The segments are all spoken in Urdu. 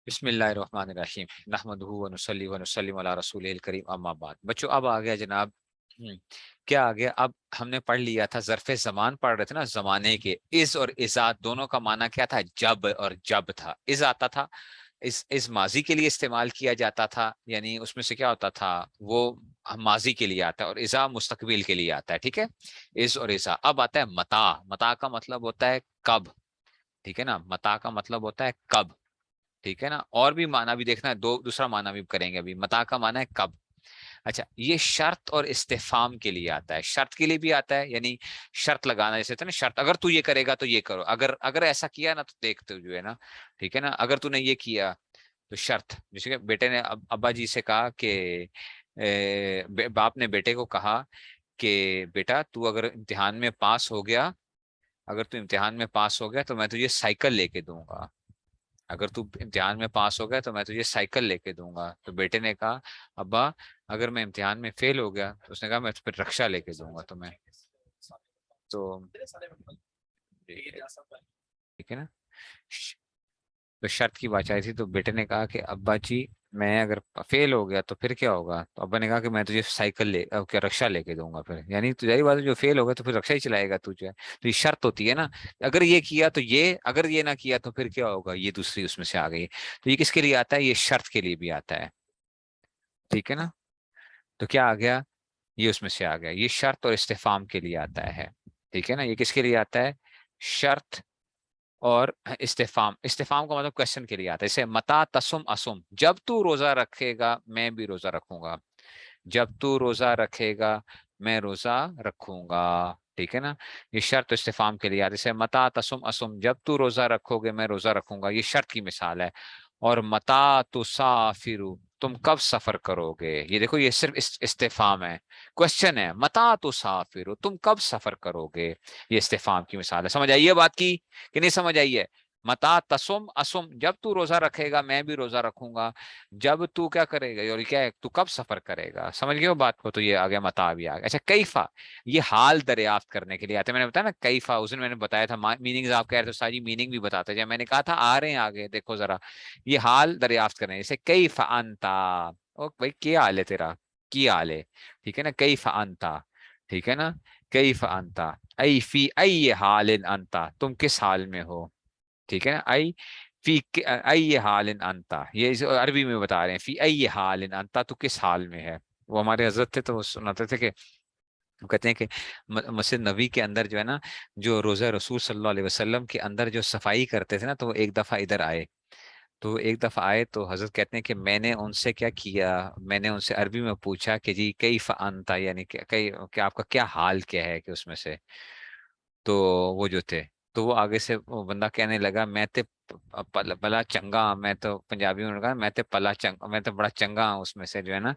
بسم اللہ الرحمن الرحیم نحمدہ و نصلی و نسلم علی رسول الکریم اما بعد بچوں اب آ گیا جناب کیا آ گیا اب ہم نے پڑھ لیا تھا ظرف زمان پڑھ رہے تھے نا زمانے کے از اور ازا دونوں کا معنی کیا تھا جب اور جب تھا از آتا تھا اس ماضی کے لیے استعمال کیا جاتا تھا یعنی اس میں سے کیا ہوتا تھا وہ ماضی کے لیے آتا ہے اور ازا مستقبل کے لیے آتا ہے ٹھیک ہے از اور ازا اب آتا ہے متا متا کا مطلب ہوتا ہے کب ٹھیک ہے نا متا کا مطلب ہوتا ہے کب ٹھیک ہے نا اور بھی معنی بھی دیکھنا ہے دوسرا معنی بھی کریں گے ابھی متا کا معنی ہے کب اچھا یہ شرط اور استفہام کے لیے آتا ہے شرط کے لیے بھی آتا ہے یعنی شرط لگانا جیسے تھا نا شرط اگر تو یہ کرے گا تو یہ کرو اگر اگر ایسا کیا نا تو دیکھ تو جو ہے نا ٹھیک ہے نا اگر تو نے یہ کیا تو شرط جیسے کہ بیٹے نے ابا جی سے کہا کہ باپ نے بیٹے کو کہا کہ بیٹا تو اگر امتحان میں پاس ہو گیا اگر تو امتحان میں پاس ہو گیا تو میں تجھے سائیکل لے کے دوں گا اگر تو امتحان میں پاس ہو گیا تو میں تجھے سائیکل لے کے دوں گا تو بیٹے نے کہا ابا اگر میں امتحان میں فیل ہو گیا تو اس نے کہا میں پھر رکشا لے کے دوں گا تمہیں تو ٹھیک ہے نا تو شرط کی بات آئی تھی تو بیٹے نے کہا کہ ابا جی میں اگر فیل ہو گیا تو پھر کیا ہوگا تو ابا نے کہا کہ میں تجھے سائیکل کیا رکشا لے کے دوں گا پھر یعنی تجاری بات ہے جو فیل ہو گیا تو پھر رکشا ہی چلائے گا تجھے تو یہ شرط ہوتی ہے نا اگر یہ کیا تو یہ اگر یہ نہ کیا تو پھر کیا ہوگا یہ دوسری اس میں سے آ گئی تو یہ کس کے لیے آتا ہے یہ شرط کے لیے بھی آتا ہے ٹھیک ہے نا تو کیا آ گیا یہ اس میں سے آ گیا یہ شرط اور استفہام کے لیے آتا ہے ٹھیک ہے نا یہ کس کے لیے آتا ہے شرط اور استفام استفام کا مطلب کوشچن کے لیے آتا ہے جیسے متا تسم اسم جب تو روزہ رکھے گا میں بھی روزہ رکھوں گا جب تو روزہ رکھے گا میں روزہ رکھوں گا ٹھیک ہے نا یہ شرط استفام کے لیے آتا ہے جیسے متا تسم اسم جب تو روزہ رکھو گے میں روزہ رکھوں گا یہ شرط کی مثال ہے اور متا تسافرو تم کب سفر کرو گے یہ دیکھو یہ صرف استفام ہے کوشچن ہے متا تسافرو تم کب سفر کرو گے یہ استفام کی مثال ہے سمجھ آئیے بات کی کہ نہیں سمجھ آئیے متا تسم اسم جب تو روزہ رکھے گا میں بھی روزہ رکھوں گا جب تو کیا کرے گا اور کیا ہے تو کب سفر کرے گا سمجھ گئے ہو بات کو تو یہ آ گیا متا بھی آ گیا اچھا کیفا یہ حال دریافت کرنے کے لیے آتے ہیں میں نے بتایا نا کیفا اس دن میں نے بتایا تھا میننگ آپ کہہ رہے تو ساری میننگ بھی بتاتے جب میں نے کہا تھا آ رہے ہیں آگے دیکھو ذرا یہ حال دریافت کرنے جیسے کیفا انتا او بھائی کیا حال ہے تیرا کی حال ہے ٹھیک ہے نا کیفا انتا ٹھیک ہے نا کیفا انتا ای فی ای حال انتا تم کس حال میں ہو ٹھیک ہے نا ای فی ای حال انتا یہ عربی میں بتا رہے ہیں فی ای حال انتا تو کس حال میں ہے وہ ہمارے حضرت تھے تو وہ سناتے تھے کہ وہ کہتے ہیں کہ مسجد نبی کے اندر جو ہے نا جو روزہ رسول صلی اللہ علیہ وسلم کے اندر جو صفائی کرتے تھے نا تو وہ ایک دفعہ ادھر آئے تو ایک دفعہ آئے تو حضرت کہتے ہیں کہ میں نے ان سے کیا کیا میں نے ان سے عربی میں پوچھا کہ جی کیف انتا یعنی کہ آپ کا کیا حال کیا ہے کہ اس میں سے تو وہ جو تھے تو وہ آگے سے وہ بندہ کہنے لگا میں تے پلا چنگا ہوں میں تو پنجابی میں کہا میں تے پلا چنگا میں تو بڑا چنگا ہوں اس میں سے جو ہے نا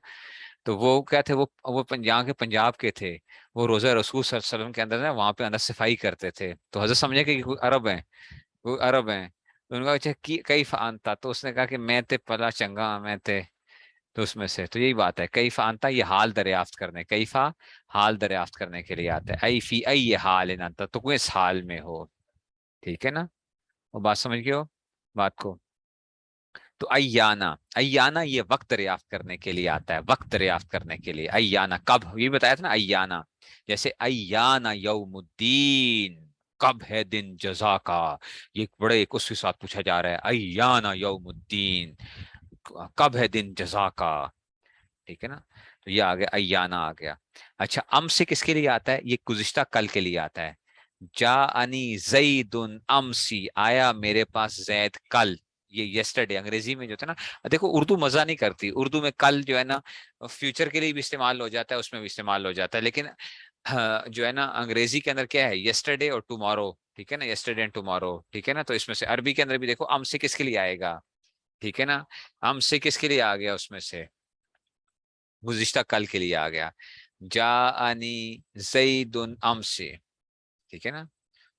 تو وہ کیا تھے وہ یہاں کے پنجاب کے تھے وہ روزہ رسول صلی اللہ علیہ وسلم کے اندر نا وہاں پہ اندر صفائی کرتے تھے تو حضرت سمجھے کہ وہ عرب ہیں وہ عرب ہیں تو ان کا اچھا کئی فان تھا تو اس نے کہا کہ میں تے پلا چنگا ہوں میں تے تو اس میں سے تو یہی بات ہے کئی فانتا یہ حال دریافت کرنے کئی فا حال دریافت کرنے کے لیے آتا ہے ای فی ای حال انتا تو کوئی اس حال میں ہو ٹھیک ہے نا وہ بات سمجھ گئے ہو بات کو تو ایانا ایانا یہ وقت دریافت کرنے کے لیے آتا ہے وقت دریافت کرنے کے لیے ایانا کب یہ بتایا تھا نا ایانا جیسے ایانا یوم الدین کب ہے دن جزا کا یہ بڑے ایک اس کے ساتھ پوچھا جا رہا ہے ایانا یوم الدین کب ہے دن جزا کا ٹھیک ہے نا تو یہ آ گیا ایانا آ گیا اچھا ام سے کس کے لیے آتا ہے یہ گزشتہ کل کے لیے آتا ہے جا انی زید امسی آیا میرے پاس زید کل یہ یسٹرڈے انگریزی میں جو تھا نا دیکھو اردو مزہ نہیں کرتی اردو میں کل جو ہے نا فیوچر کے لیے بھی استعمال ہو جاتا ہے اس میں بھی استعمال ہو جاتا ہے لیکن جو ہے نا انگریزی کے اندر کیا ہے یسٹرڈے اور ٹمارو ٹھیک ہے نا یسٹرڈے اینڈ ٹمارو ٹھیک ہے نا تو اس میں سے عربی کے اندر بھی دیکھو ام سے کس کے لیے آئے گا ٹھیک ہے نا ام سے کس کے لیے آ گیا اس میں سے گزشتہ کل کے لیے آ گیا جا انی زید امسی ٹھیک ہے نا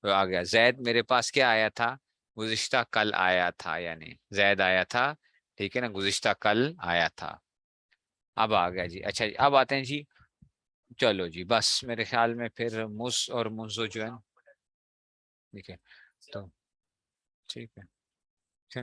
تو آ گیا زید میرے پاس کیا آیا تھا گزشتہ کل آیا تھا یعنی زید آیا تھا ٹھیک ہے نا گزشتہ کل آیا تھا اب آ گیا جی اچھا جی اب آتے ہیں جی چلو جی بس میرے خیال میں پھر مس اور منزو جو ہے ٹھیک ہے تو ٹھیک ہے